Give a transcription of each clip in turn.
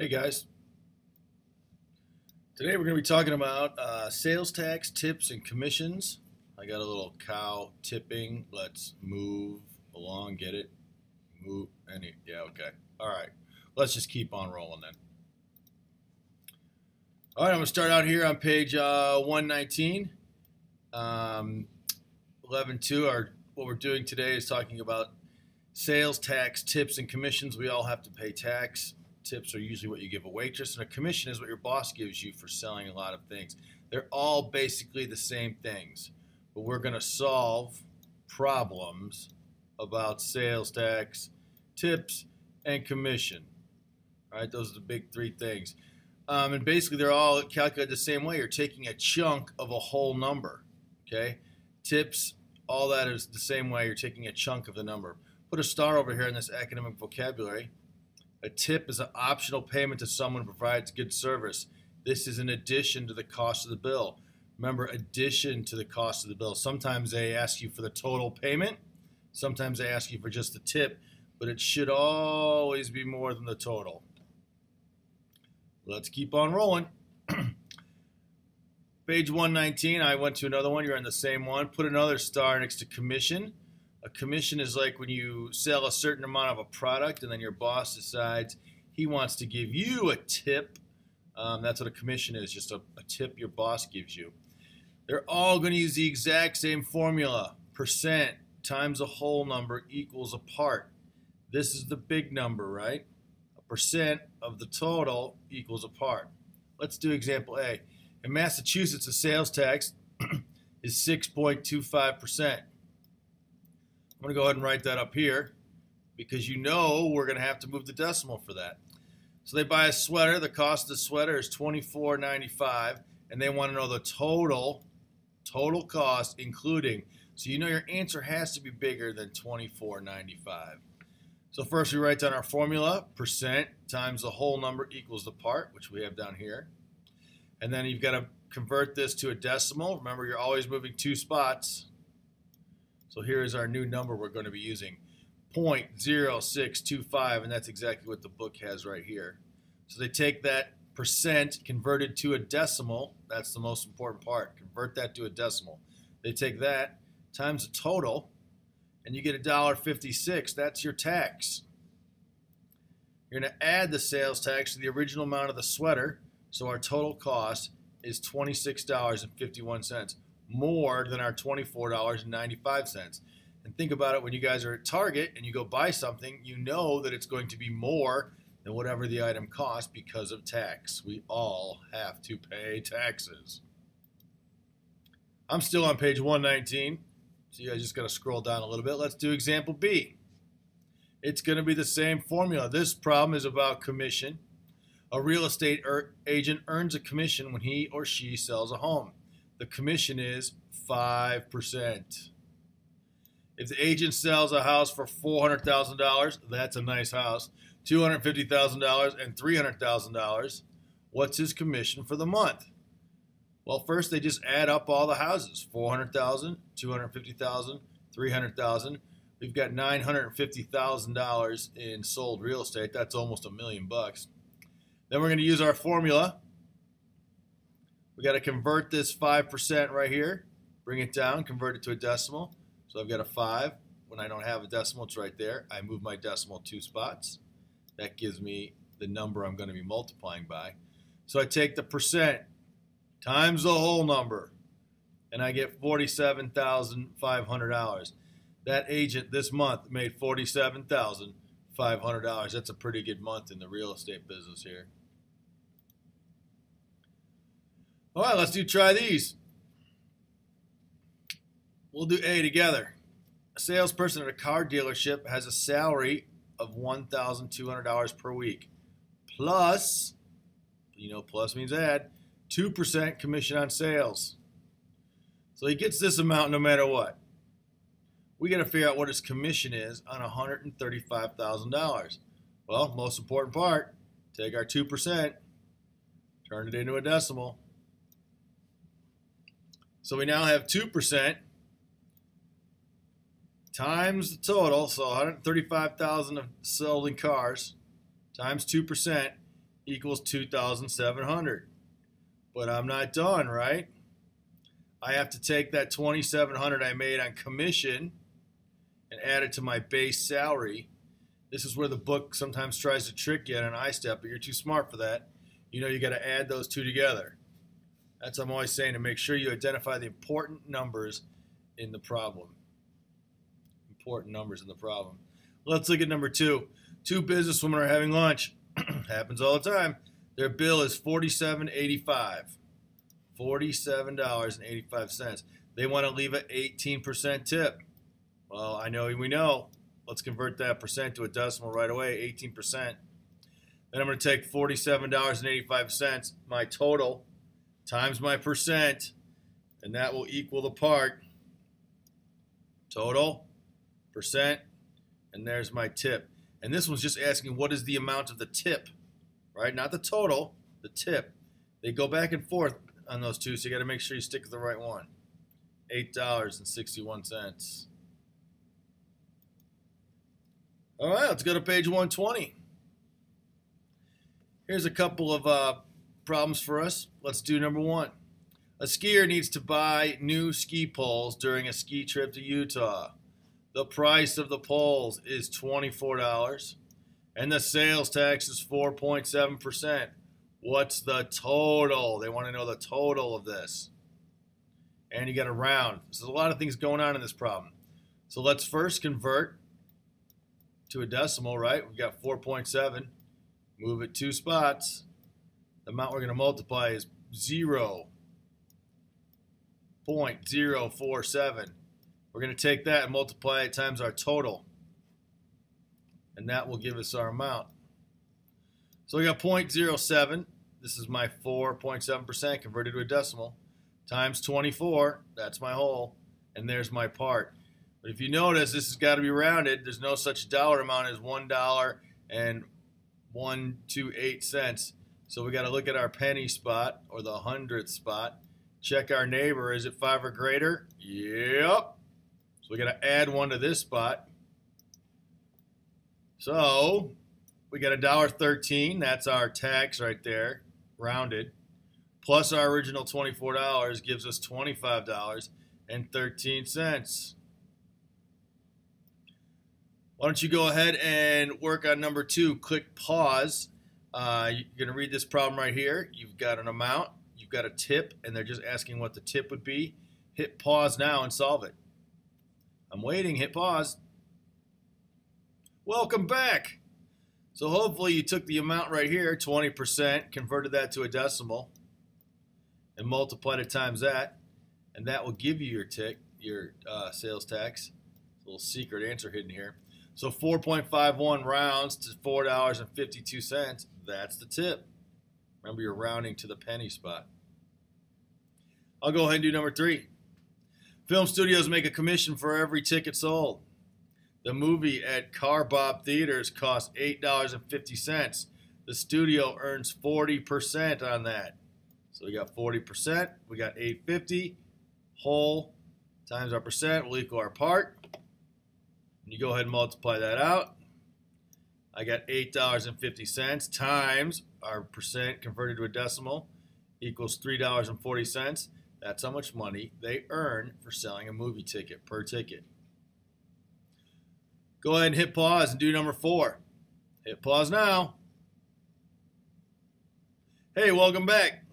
Hey guys, today we're going to be talking about sales tax, tips, and commissions. I got a little cow tipping. Let's move along, get it? Move, yeah, okay. All right, let's just keep on rolling then. All right, I'm going to start out here on page 119. 11.2, what we're doing today is talking about sales tax, tips, and commissions. We all have to pay tax. Tips are usually what you give a waitress, and a commission is what your boss gives you for selling a lot of things. They're all basically the same things, but we're going to solve problems about sales tax, tips, and commission. All right, those are the big three things. And basically, they're all calculated the same way. You're taking a chunk of a whole number. Okay, tips, all that is the same way. You're taking a chunk of the number. Put a star over here in this academic vocabulary. A tip is an optional payment to someone who provides good service. This is in addition to the cost of the bill. Remember, addition to the cost of the bill. Sometimes they ask you for the total payment. Sometimes they ask you for just the tip, but it should always be more than the total. Let's keep on rolling. Page 119, I went to another one. You're on the same one. Put another star next to commission. A commission is like when you sell a certain amount of a product and then your boss decides he wants to give you a tip. That's what a commission is, just a tip your boss gives you. They're all going to use the exact same formula. Percent times a whole number equals a part. This is the big number, right? A percent of the total equals a part. Let's do example A. In Massachusetts, the sales tax is 6.25%. I'm going to go ahead and write that up here because you know we're going to have to move the decimal for that. So they buy a sweater. The cost of the sweater is $24.95, and they want to know the total cost including. So you know your answer has to be bigger than $24.95. So first we write down our formula. Percent times the whole number equals the part, which we have down here. And then you've got to convert this to a decimal. Remember, you're always moving two spots. So here is our new number we're going to be using, 0.0625, and that's exactly what the book has right here. So they take that percent converted to a decimal. That's the most important part. Convert that to a decimal. They take that times the total, and you get $1.56. That's your tax. You're going to add the sales tax to the original amount of the sweater, so our total cost is $26.51. More than our $24.95. And think about it, when you guys are at Target and you go buy something, you know that it's going to be more than whatever the item costs because of tax. We all have to pay taxes. I'm still on page 119, so you guys just got to scroll down a little bit. Let's do example B. It's going to be the same formula. This problem is about commission. A real estate agent earns a commission when he or she sells a home. The commission is 5%. If the agent sells a house for $400,000, that's a nice house, $250,000 and $300,000, what's his commission for the month? Well, first they just add up all the houses, $400,000, $250,000, $300,000. We've got $950,000 in sold real estate. That's almost $1 million bucks. Then we're going to use our formula. We got to convert this 5% right here, bring it down, convert it to a decimal. So I've got a 5. When I don't have a decimal, it's right there. I move my decimal 2 spots. That gives me the number I'm going to be multiplying by. So I take the percent times the whole number, and I get $47,500. That agent this month made $47,500. That's a pretty good month in the real estate business here. All right, let's try these. We'll do A together. A salesperson at a car dealership has a salary of $1,200 per week. Plus, you know plus means add, 2% commission on sales. So he gets this amount no matter what. We got to figure out what his commission is on $135,000. Well, most important part, take our 2%, turn it into a decimal. So we now have 2% times the total, so 135,000 of sold in cars, times 2% equals 2,700. But I'm not done, right? I have to take that 2,700 I made on commission and add it to my base salary. This is where the book sometimes tries to trick you on an I-step, but you're too smart for that. You know you got to add those two together. That's what I'm always saying, to make sure you identify the important numbers in the problem. Important numbers in the problem. Let's look at number 2. Two businesswomen are having lunch. Happens all the time. Their bill is $47.85. $47.85. They want to leave an 18% tip. Well, I know we know. Let's convert that percent to a decimal right away, 18%. Then I'm going to take $47.85, my total, times my percent, and that will equal the part. Total, percent, and there's my tip. And this one's just asking what is the amount of the tip, right? Not the total, the tip. They go back and forth on those two, so you got to make sure you stick with the right one. $8.61. All right, let's go to page 120. Here's a couple of problems for us. Let's do number 1. A skier needs to buy new ski poles during a ski trip to Utah. The price of the poles is $24, and the sales tax is 4.7%. What's the total? They want to know the total of this. And you got to round. There's a lot of things going on in this problem. So let's first convert to a decimal, right? We've got 4.7. Move it 2 spots. The amount we're going to multiply is 0.047. We're going to take that and multiply it times our total. And that will give us our amount. So we got 0.07. This is my 4.7% converted to a decimal. Times 24. That's my whole. And there's my part. But if you notice, this has got to be rounded. There's no such dollar amount as $1.128. So we got to look at our penny spot or the hundredth spot. Check our neighbor. Is it 5 or greater? Yep. So we got to add 1 to this spot. So we got $1.13. That's our tax right there, rounded. Plus our original $24 gives us $25.13. Why don't you go ahead and work on number 2. Click pause. You're going to read this problem right here. You've got an amount. You've got a tip, and they're just asking what the tip would be. Hit pause now and solve it. I'm waiting. Hit pause. Welcome back. So hopefully you took the amount right here, 20%, converted that to a decimal, and multiplied it times that, and that will give you your sales tax. A little secret answer hidden here. So 4.51 rounds to $4.52. That's the tip. Remember, you're rounding to the penny spot. I'll go ahead and do number 3. Film studios make a commission for every ticket sold. The movie at Car Bob Theaters costs $8.50. The studio earns 40% on that. So we got 40%. We got $8.50. Whole times our percent will equal our part. And you go ahead and multiply that out. I got $8.50 times our percent converted to a decimal equals $3.40. That's how much money they earn for selling a movie ticket per ticket. Go ahead and hit pause and do number 4. Hit pause now. Hey, welcome back.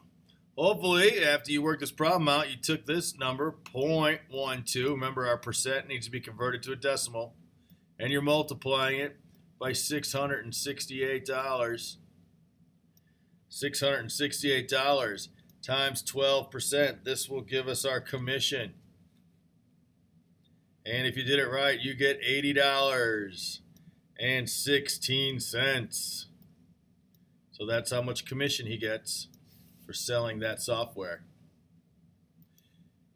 Hopefully, after you work this problem out, you took this number, 0.12. Remember, our percent needs to be converted to a decimal. And you're multiplying it by $668. $668 times 12%. This will give us our commission. And if you did it right, you get $80.16. So that's how much commission he gets for selling that software.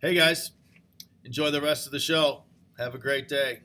Hey guys, enjoy the rest of the show. Have a great day.